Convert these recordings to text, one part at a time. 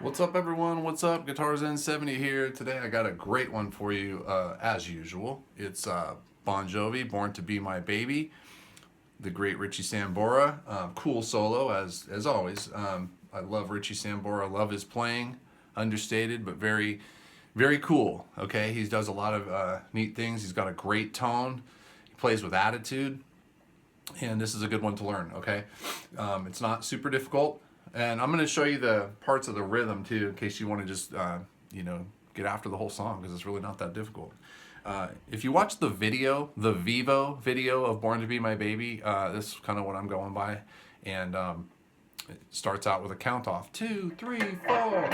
What's up, everyone? What's up? Guitars N70 here. Today I got a great one for you, as usual. It's Bon Jovi, Born to Be My Baby, the great Richie Sambora. Cool solo, as always. I love Richie Sambora. I love his playing, understated, but very, very cool. Okay, he does a lot of neat things. He's got a great tone. He plays with attitude, and this is a good one to learn. Okay, it's not super difficult. And I'm going to show you the parts of the rhythm too, in case you want to just, get after the whole song, because it's really not that difficult. If you watch the video, the Vivo video of Born to Be My Baby, this is kind of what I'm going by. And it starts out with a count off 2, 3, 4.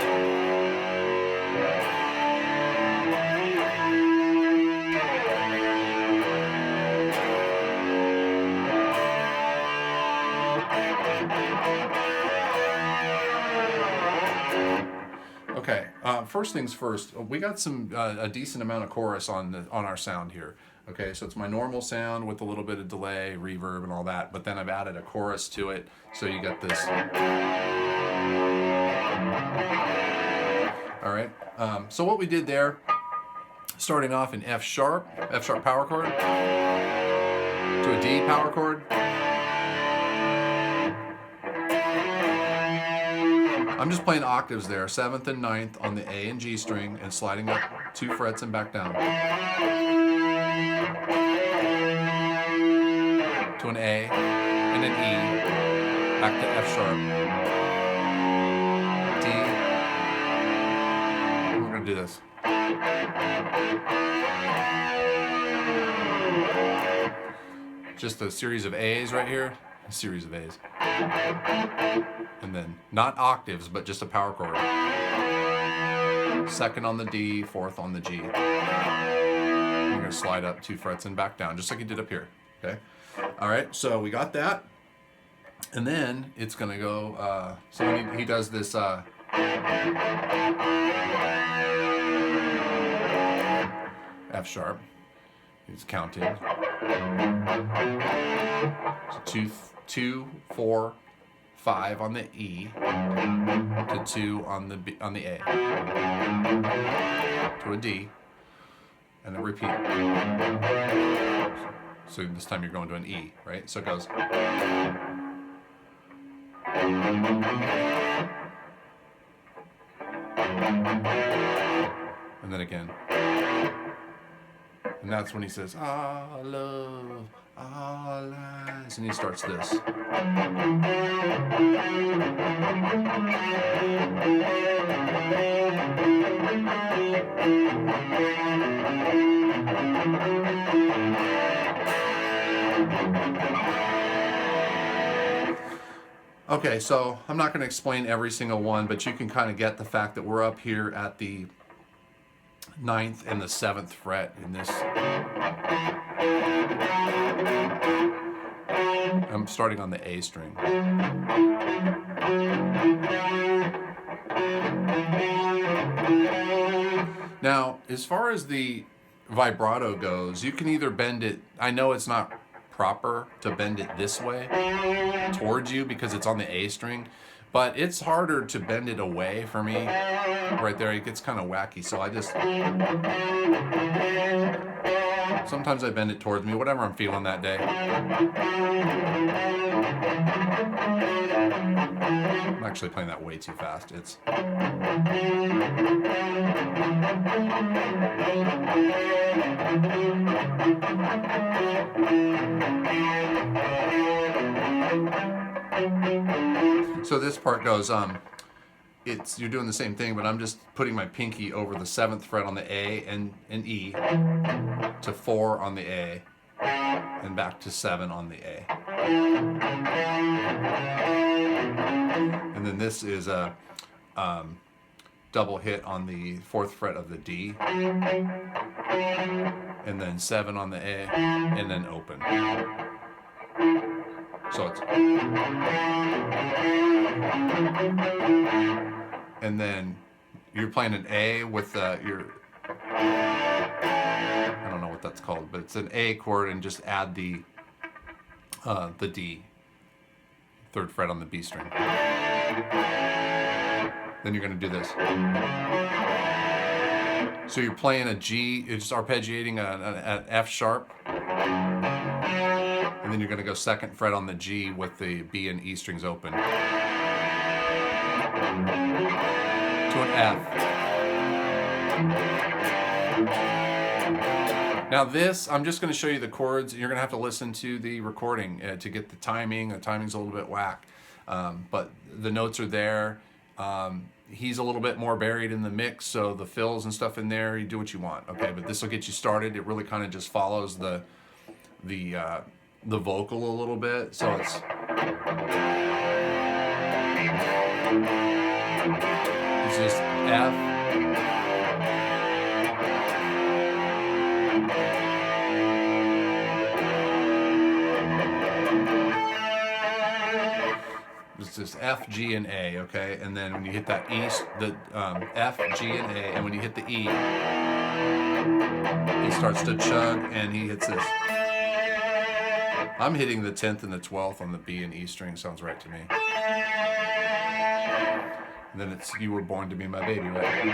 Okay, first things first, we got some a decent amount of chorus on our sound here. Okay, so it's my normal sound with a little bit of delay, reverb, and all that, but then I've added a chorus to it, so you got this. All right, so what we did there, starting off in F sharp power chord, to a D power chord. I'm just playing octaves there, 7th and 9th on the A and G string, and sliding up 2 frets and back down. To an A and an E, back to F sharp, D, and we're gonna do this. Just a series of A's right here, a series of A's. And then not octaves, but just a power chord. 2nd on the D, 4th on the G. We're gonna slide up 2 frets and back down, just like you did up here. Okay. All right. So we got that, and then it's gonna go. So when he does this. F sharp. He's counting. So 2, 4, 5 on the E, to 2 on the A, to a D, and then repeat. So this time you're going to an E, right? So it goes. And then again. And that's when he says, "I love our lives," and he starts this. Okay, so I'm not going to explain every single one, but you can kind of get the fact that we're up here at the 9th and the 7th fret in this. I'm starting on the A string. Now, as far as the vibrato goes, you can either bend it, I know it's not proper to bend it this way towards you because it's on the A string, but it's harder to bend it away for me. Right there, it gets kind of wacky, so I just, sometimes I bend it towards me, whatever I'm feeling that day. I'm actually playing that way too fast. It's. So this part goes, you're doing the same thing, but I'm just putting my pinky over the 7th fret on the A and E, to 4 on the A, and back to 7 on the A. And then this is a double hit on the 4th fret of the D, and then 7 on the A, and then open. So it's. And then you're playing an A with your. I don't know what that's called, but it's an A chord, and just add the D, 3rd fret on the B string. Then you're going to do this. So you're playing a G, it's arpeggiating an F sharp, and then you're going to go second fret on the G with the B and E strings open to an F. Now this, I'm just going to show you the chords. You're going to have to listen to the recording to get the timing. The timing's a little bit whack, but the notes are there. He's a little bit more buried in the mix, so the fills and stuff in there, you do what you want, okay? But this will get you started. It really kind of just follows the vocal a little bit, so it's just F. It's just F, G, and A, okay? And then when you hit that E, the F, G, and A, and when you hit the E, he starts to chug, and he hits this. I'm hitting the 10th and the 12th on the B and E string. Sounds right to me. And then it's "You Were Born to Be My Baby," right?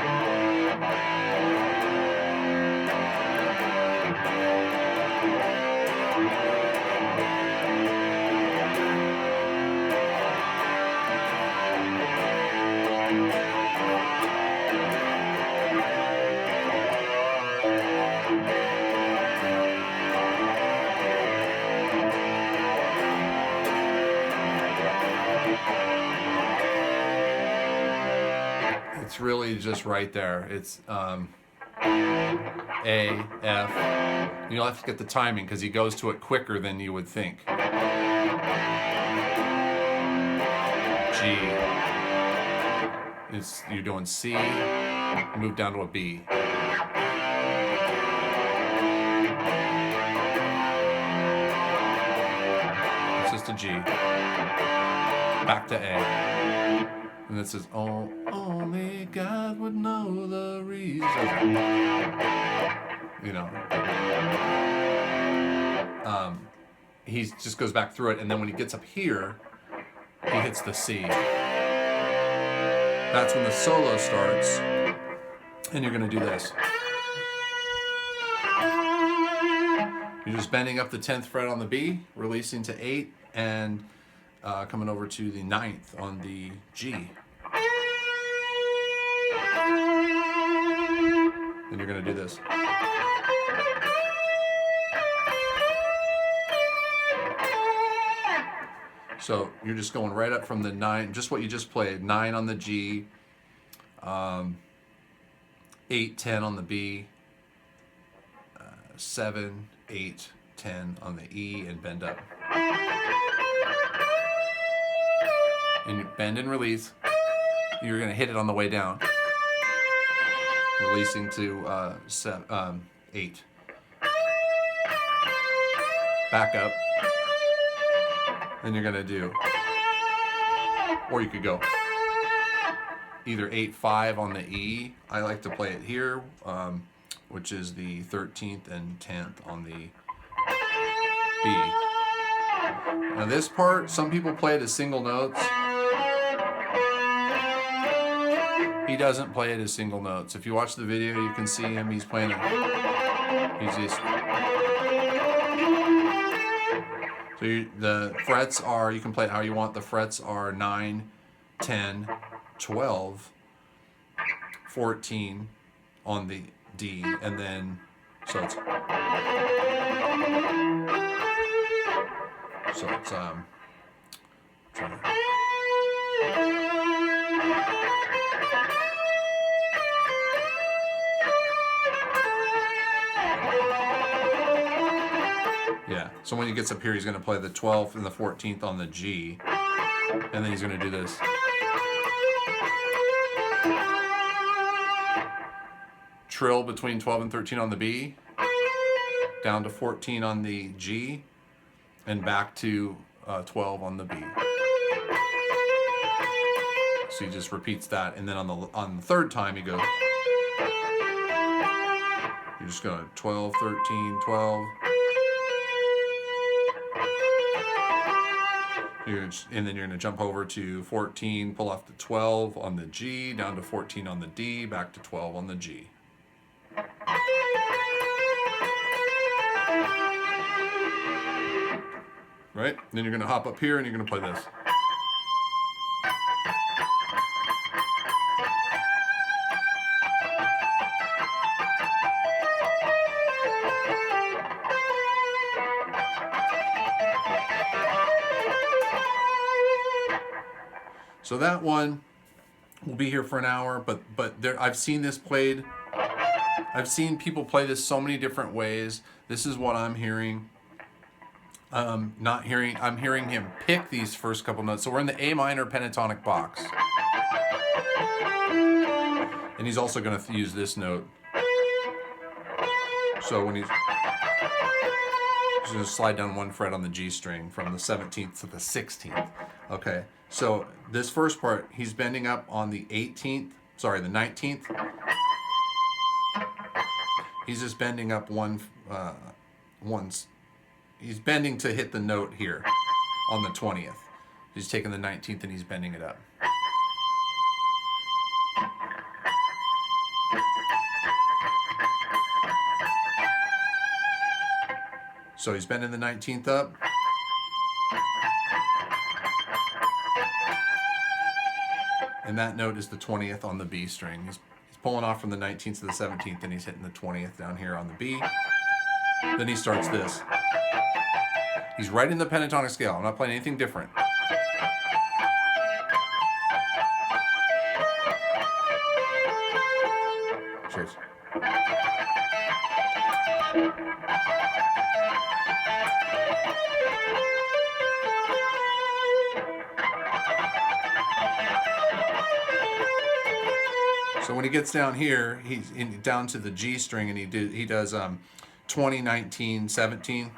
It's really just right there. It's A, F. You'll have to get the timing because he goes to it quicker than you would think. G. You're doing C, move down to a B. It's just a G. Back to A. And it says, "Oh, only God would know the reason." You know. He just goes back through it, and then when he gets up here, he hits the C. That's when the solo starts, and you're going to do this. You're just bending up the 10th fret on the B, releasing to 8, and coming over to the 9th on the G. Then you're going to do this. So you're just going right up from the 9, just what you just played, 9 on the G, 8, 10 on the B, 7, 8, 10 on the E, and bend up. And you bend and release. You're going to hit it on the way down, releasing to 8. Back up. Then you're going to do, or you could go either 8-5 on the E. I like to play it here, which is the 13th and 10th on the B. Now this part, some people play it as single notes. He doesn't play it as single notes. If you watch the video, you can see him. He's playing it. He's just. So the frets are, you can play it how you want. The frets are 9, 10, 12, 14 on the D, and then, so it's yeah, so when he gets up here, he's going to play the 12th and the 14th on the G, and then he's going to do this. Trill between 12 and 13 on the B, down to 14 on the G, and back to 12 on the B. So he just repeats that, and then on the third time, he goes. You're just going 12, 13, 12. And then you're going to jump over to 14, pull off to 12 on the G, down to 14 on the D, back to 12 on the G. Right? Then you're going to hop up here and you're going to play this. So that one will be here for an hour, but there, I've seen this played. I've seen people play this so many different ways. This is what I'm hearing. Not hearing. I'm hearing him pick these first couple notes. So we're in the A minor pentatonic box, and he's also going to use this note. So when he's going to slide down one fret on the G string from the 17th to the 16th. Okay. So this first part, he's bending up on the 18th, sorry, the 19th. He's just bending up he's bending to hit the note here on the 20th. He's taking the 19th and he's bending it up. So he's bending the 19th up. And that note is the 20th on the B string. He's pulling off from the 19th to the 17th, and he's hitting the 20th down here on the B. Then he starts this. He's right in the pentatonic scale. I'm not playing anything different. Cheers. So when he gets down here, he's down to the G string, and he does 20, 19, 17.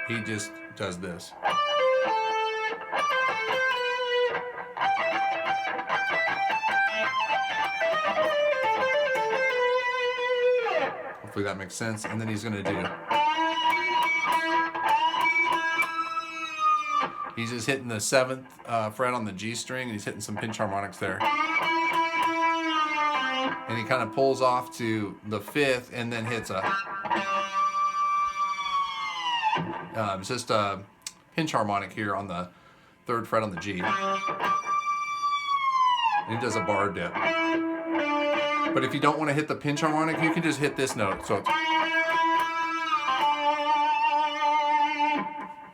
He just does this. Hopefully that makes sense. And then he's going to do. He's just hitting the 7th fret on the G string, and he's hitting some pinch harmonics there. And he kind of pulls off to the 5th and then hits a just a pinch harmonic here on the 3rd fret on the G. And he does a bar dip. But if you don't want to hit the pinch harmonic, you can just hit this note. So it's,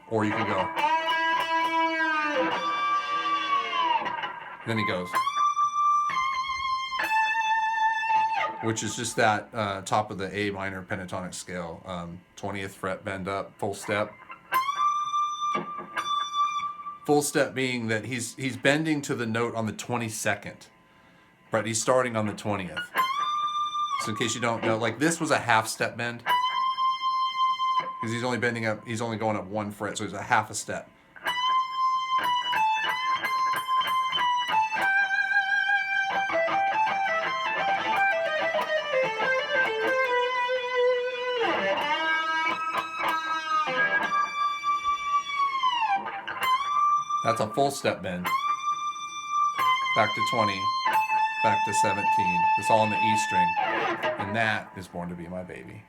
or you can go. Then he goes. Which is just that top of the A minor pentatonic scale. 20th fret bend up, full step. Full step being that he's bending to the note on the 22nd. But he's starting on the 20th. So in case you don't know, like this was a half step bend. Because he's only bending up, he's only going up 1 fret, so it's a half a step. That's a full step bend. Back to 20, back to 17. It's all on the E string. And that is Born to Be My Baby.